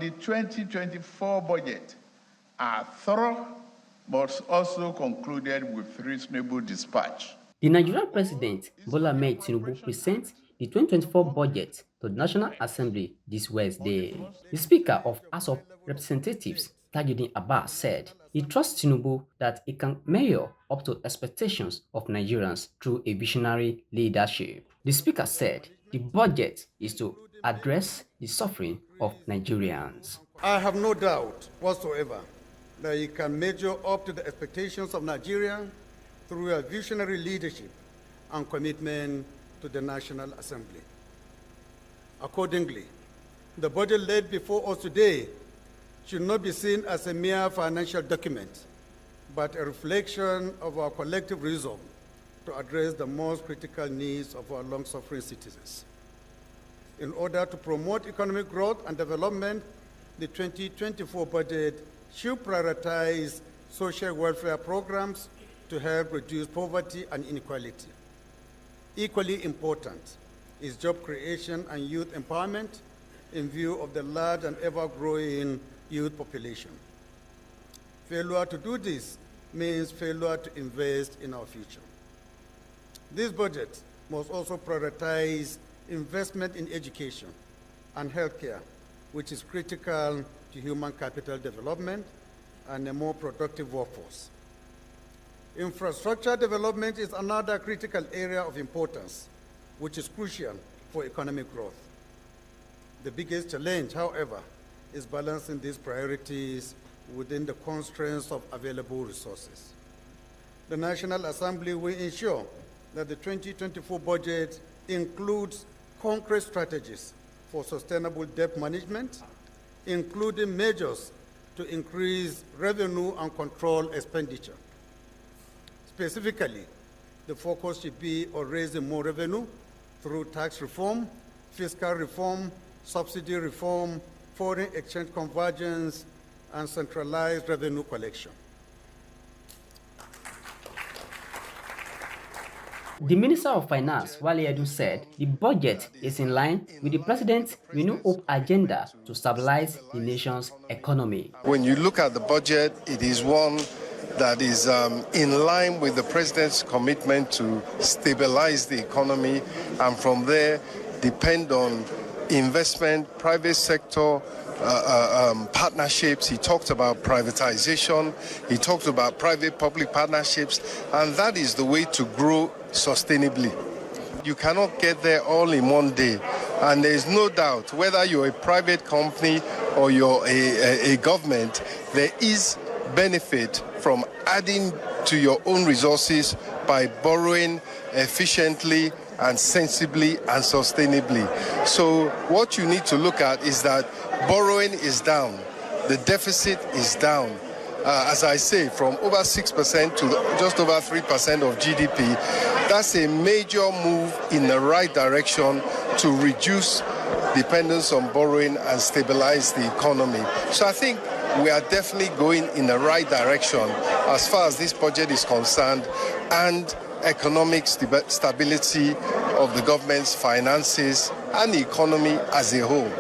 The 2024 budget are thorough, but also concluded with reasonable dispatch. The Nigerian President, Bola Ahmed Tinubu, presents the 2024 budget to the National Assembly this Wednesday. The Speaker of House of Representatives, Tajuddin Abbas, said he trusts Tinubu that he can measure up to expectations of Nigerians through a visionary leadership. The Speaker said the budget is to address the suffering of Nigerians. I have no doubt whatsoever that he can measure up to the expectations of Nigeria through a visionary leadership and commitment to the National Assembly. Accordingly, the budget laid before us today should not be seen as a mere financial document, but a reflection of our collective resolve to address the most critical needs of our long-suffering citizens. In order to promote economic growth and development, the 2024 budget should prioritize social welfare programs to help reduce poverty and inequality. Equally important is job creation and youth empowerment in view of the large and ever-growing youth population. Failure to do this means failure to invest in our future. This budget must also prioritize investment in education and healthcare, which is critical to human capital development and a more productive workforce. Infrastructure development is another critical area of importance, which is crucial for economic growth. The biggest challenge, however, is balancing these priorities within the constraints of available resources. The National Assembly will ensure that the 2024 budget includes concrete strategies for sustainable debt management, including measures to increase revenue and control expenditure. Specifically, the focus should be on raising more revenue through tax reform, fiscal reform, subsidy reform, foreign exchange convergence, and centralized revenue collection. The Minister of Finance, Wale Edun, said the budget is in line with the President's Renew Hope agenda to stabilize the nation's economy. When you look at the budget, it is one that is in line with the President's commitment to stabilize the economy, and from there depend on investment, private sector, partnerships. He talked about privatization, he talked about private-public partnerships, and that is the way to grow sustainably. You cannot get there all in one day, and there is no doubt whether you're a private company or you're a government, there is benefit from adding to your own resources by borrowing efficiently and sensibly and sustainably. So what you need to look at is that borrowing is down, the deficit is down. As I say, from over 6% to just over 3% of GDP. That's a major move in the right direction to reduce dependence on borrowing and stabilize the economy. So I think we are definitely going in the right direction as far as this budget is concerned, and economic stability of the government's finances and the economy as a whole.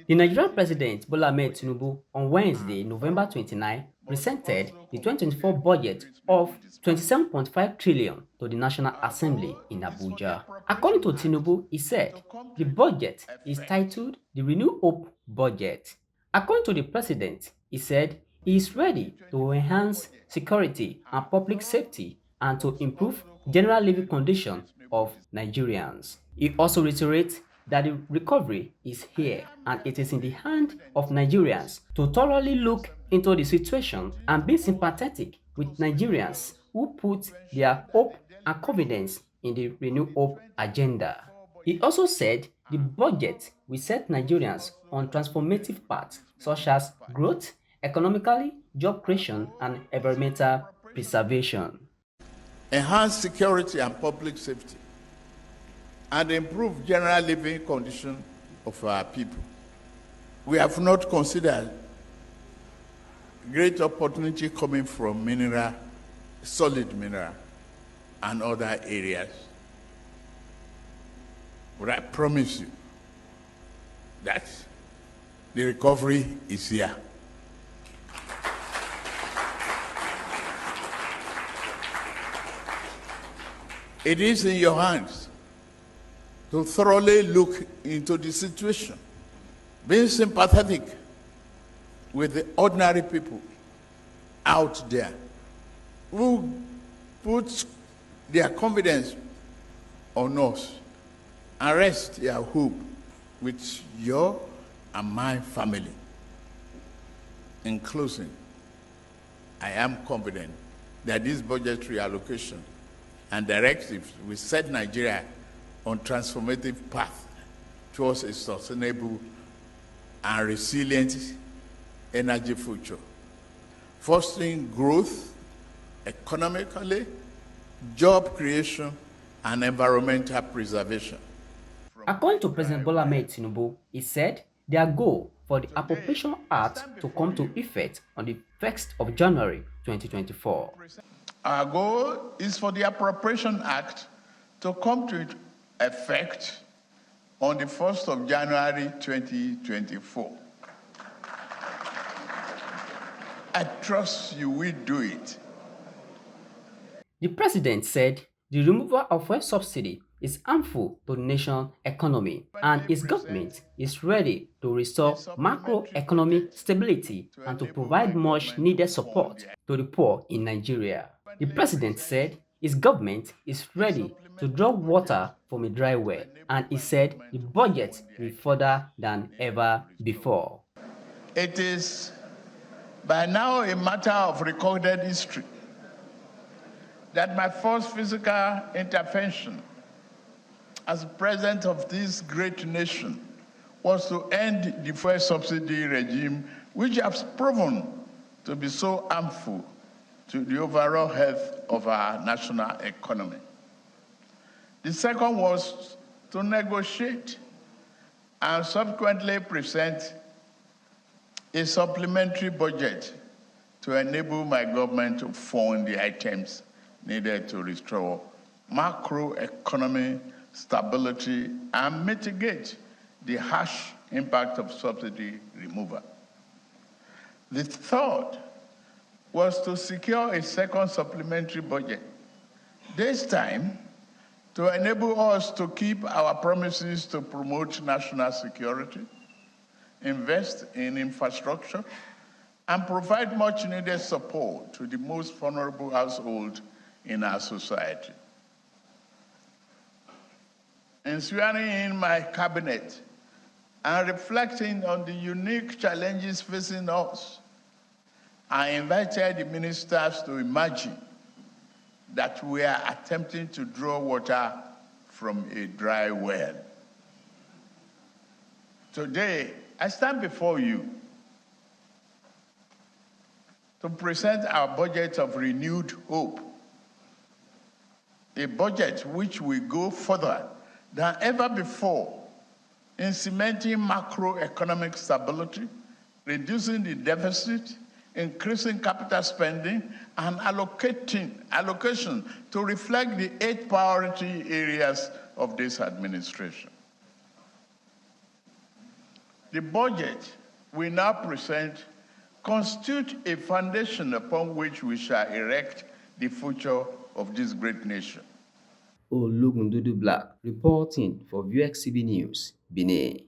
The Nigerian President, Bola Ahmed Tinubu, on Wednesday, November 29, presented the 2024 budget of 27.5 trillion to the National Assembly in Abuja. According to Tinubu, he said the budget is titled the Renew Hope Budget. According to the President, he said he is ready to enhance security and public safety and to improve general living conditions of Nigerians. He also reiterates that the recovery is here and it is in the hand of Nigerians to thoroughly look into the situation and be sympathetic with Nigerians who put their hope and confidence in the Renew Hope agenda. He also said the budget will set Nigerians on transformative paths such as growth, economically, job creation, and environmental preservation. Enhance security and public safety, and improve general living conditions of our people. We have not considered great opportunity coming from mineral, solid mineral, and other areas. But I promise you that The recovery is here. It is in your hands to thoroughly look into the situation, being sympathetic with the ordinary people out there who put their confidence on us and rest their hope with your and my family. In closing, I am confident that this budgetary allocation and directives will set Nigeria on transformative path towards a sustainable and resilient energy future, fostering growth economically, job creation, and environmental preservation. According to President Bola Ahmed Tinubu, he said their goal for the Appropriation Act to come to effect on the 1st of January 2024. Our goal is for the Appropriation Act to come to effect on the 1st of January 2024. I trust you will do it. The president said the removal of fuel subsidy is harmful to the nation's economy, and his government is ready to restore macroeconomic stability and to provide much needed support to the poor in Nigeria. The president said his government is ready to draw water from a dry well, and he said the budget will further than ever before. It is by now a matter of recorded history that my first physical intervention as president of this great nation was to end the fuel subsidy regime, which has proven to be so harmful to the overall health of our national economy. The second was to negotiate and subsequently present a supplementary budget to enable my government to fund the items needed to restore macroeconomic stability and mitigate the harsh impact of subsidy removal. The third was to secure a second supplementary budget, this time to enable us to keep our promises to promote national security, invest in infrastructure, and provide much needed support to the most vulnerable households in our society. In swearing in my cabinet and reflecting on the unique challenges facing us, I invited the ministers to imagine that we are attempting to draw water from a dry well. Today, I stand before you to present our budget of renewed hope, a budget which will go further than ever before in cementing macroeconomic stability, reducing the deficit, increasing capital spending, and allocation to reflect the 8 priority areas of this administration. The budget we now present constitutes a foundation upon which we shall erect the future of this great nation. Olugundudu Black reporting for VXCB News, Benin.